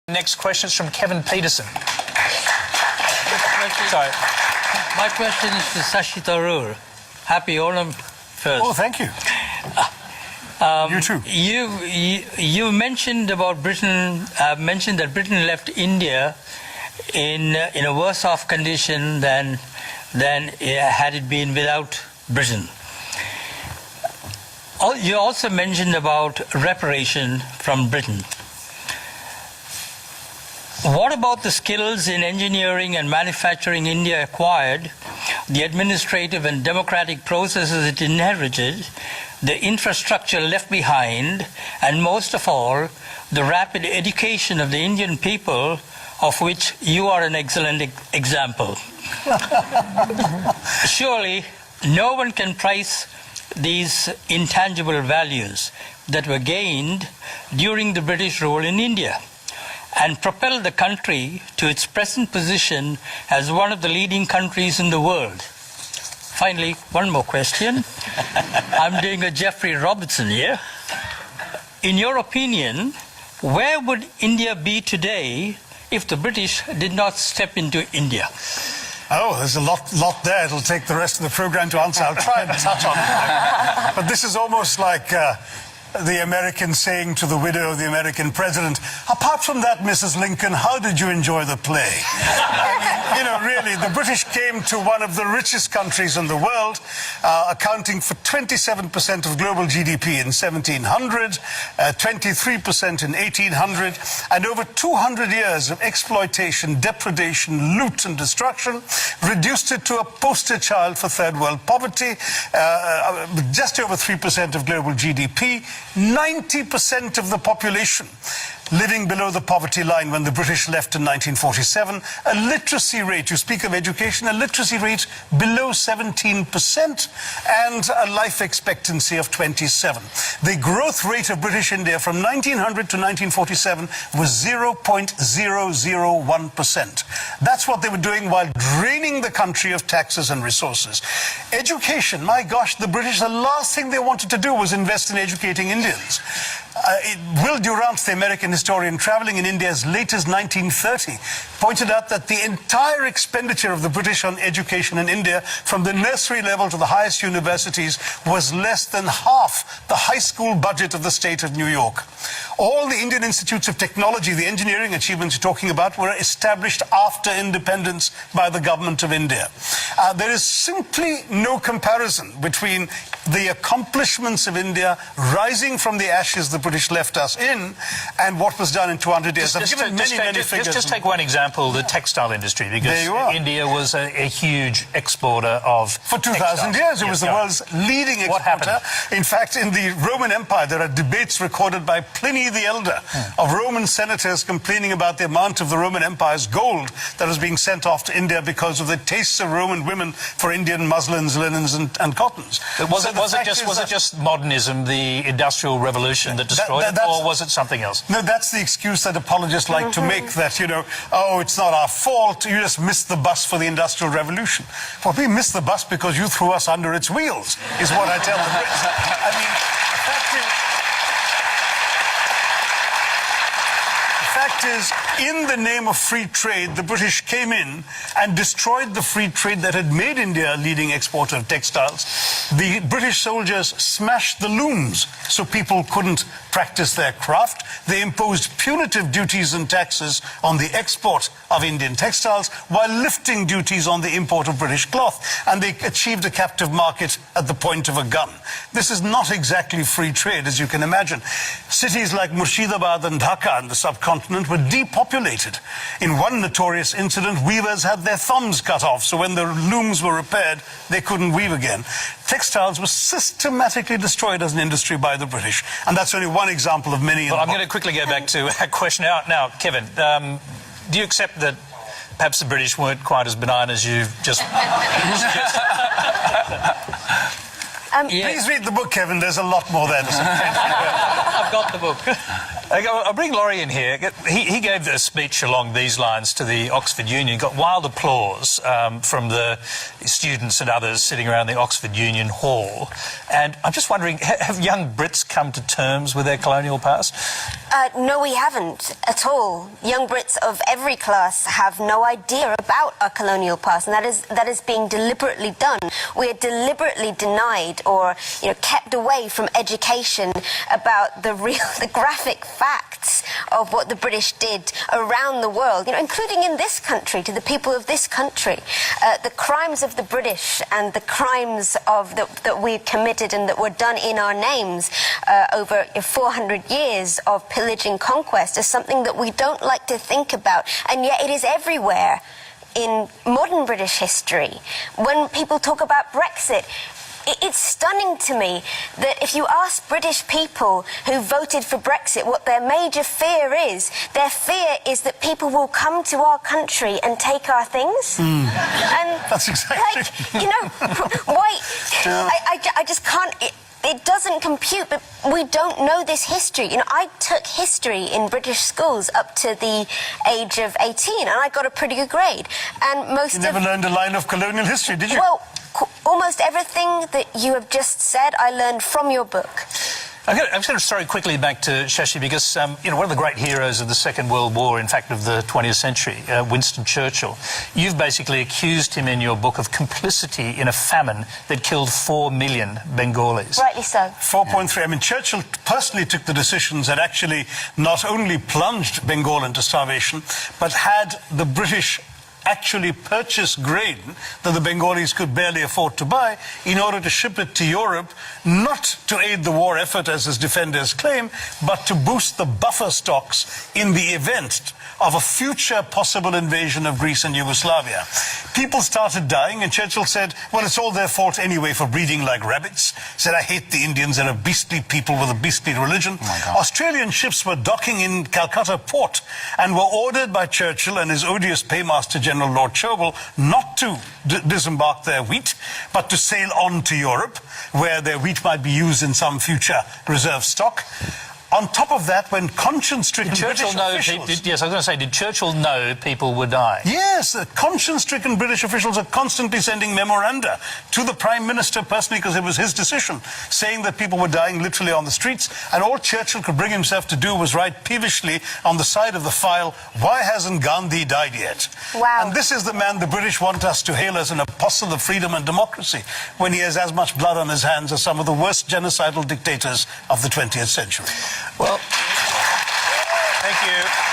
Next question is from Kevin Peterson. Sorry. My question is to Shashi Tharoor. Happy Onam first. Oh, thank you. You too. You mentioned about Britain. Mentioned that Britain left India in a worse off condition than had it been without Britain. You also mentioned about reparation from Britain. What about the skills in engineering and manufacturing India acquired, the administrative and democratic processes it inherited, the infrastructure left behind, and most of all, the rapid education of the Indian people, of which you are an excellent example? Surely, no one can price these intangible values that were gained during the British rule in India and propel the country to its present position as one of the leading countries in the world. Finally, one more question. I'm doing a Geoffrey Robertson here. In your opinion, where would India be today if the British did not step into India? Oh, there's a lot there. It'll take the rest of the program to answer. I'll try and touch on it. But this is almost like the American saying to the widow of the American president, apart from that, Mrs. Lincoln, how did you enjoy the play? You know, really, the British came to one of the richest countries in the world, accounting for 27% of global GDP in 1700, 23% in 1800, and over 200 years of exploitation, depredation, loot and destruction, reduced it to a poster child for third world poverty, just over 3% of global GDP, 90% of the population living below the poverty line when the British left in 1947, a literacy rate, you speak of education, a literacy rate below 17%, and a life expectancy of 27. The growth rate of British India from 1900 to 1947 was 0.001%. That's what they were doing while draining the country of taxes and resources. Education, my gosh, the British, the last thing they wanted to do was invest in educating Indians. Will Durant, the American historian traveling in India as late as 1930, pointed out that the entire expenditure of the British on education in India, from the nursery level to the highest universities, was less than half the high school budget of the state of New York. All the Indian institutes of technology, the engineering achievements you're talking about, were established after independence by the government of India. There is simply no comparison between the accomplishments of India rising from the ashes the British left us in and what was done in 200 years. I've given many figures. Just take one example, the textile industry, because India was a huge exporter of For 2,000 years, it was the world's leading exporter. What happened? In fact, in the Roman Empire, there are debates recorded by Pliny the Elder of Roman senators complaining about the amount of the Roman Empire's gold that was being sent off to India because of the tastes of Roman women for Indian muslins, linens, and cottons. Was it just modernism, the Industrial Revolution that destroyed it, or was it something else? No, that's the excuse that apologists like to make, that, you know, oh, it's not our fault, you just missed the bus for the Industrial Revolution. Well, we missed the bus because you threw us under its wheels, is what I tell the Brits. I mean, the fact is, in the name of free trade, the British came in and destroyed the free trade that had made India a leading exporter of textiles. The British soldiers smashed the looms so people couldn't practice their craft. They imposed punitive duties and taxes on the export of Indian textiles while lifting duties on the import of British cloth. And they achieved a captive market at the point of a gun. This is not exactly free trade, as you can imagine. Cities like Murshidabad and Dhaka in the subcontinent were depopulated. In one notorious incident, weavers had their thumbs cut off, so when the looms were repaired, they couldn't weave again. Textiles were systematically destroyed as an industry by the British, and that's only one example of many. Well, I'm going to quickly go back to a question now, Kevin. Do you accept that perhaps the British weren't quite as benign as you've just suggested? Please read the book, Kevin. There's a lot more there to say. I've got the book. I'll bring Laurie in here. He gave a speech along these lines to the Oxford Union, got wild applause from the students and others sitting around the Oxford Union Hall. And I'm just wondering, have young Brits come to terms with their colonial past? No, we haven't at all. Young Brits of every class have no idea about our colonial past, and that is being deliberately done. We are deliberately denied or kept away from education about the graphic facts of what the British did around the world, including in this country, to the people of this country. The crimes of the British and the crimes that we committed and that were done in our names over 400 years of pillaging conquest is something that we don't like to think about, and yet it is everywhere in modern British history. When people talk about Brexit, it's stunning to me that if you ask British people who voted for Brexit what their major fear is, their fear is that people will come to our country and take our things. And That's exactly. Why? I just can't. It doesn't compute, but we don't know this history. I took history in British schools up to the age of 18, and I got a pretty good grade. And You never learned a line of colonial history, did you? Well, almost everything that you have just said, I learned from your book. I'm just going to throw quickly back to Shashi because, one of the great heroes of the Second World War, in fact, of the 20th century, Winston Churchill, you've basically accused him in your book of complicity in a famine that killed 4 million Bengalis. Rightly so. 4.3. I mean, Churchill personally took the decisions that actually not only plunged Bengal into starvation, but had the British actually purchase grain that the Bengalis could barely afford to buy in order to ship it to Europe, not to aid the war effort as his defenders claim, but to boost the buffer stocks in the event of a future possible invasion of Greece and Yugoslavia. People started dying, and Churchill said, well, it's all their fault anyway for breeding like rabbits. Said, I hate the Indians, they're a beastly people with a beastly religion. Australian ships were docking in Calcutta port and were ordered by Churchill and his odious paymaster General Lord Chauvel not to disembark their wheat, but to sail on to Europe, where their wheat might be used in some future reserve stock. On top of that, when conscience-stricken British officials... Yes, I was going to say, did Churchill know people would die? Yes, conscience-stricken British officials are constantly sending memoranda to the Prime Minister personally, because it was his decision, saying that people were dying literally on the streets, and all Churchill could bring himself to do was write peevishly on the side of the file, why hasn't Gandhi died yet? Wow. And this is the man the British want us to hail as an apostle of freedom and democracy, when he has as much blood on his hands as some of the worst genocidal dictators of the 20th century. Well, thank you.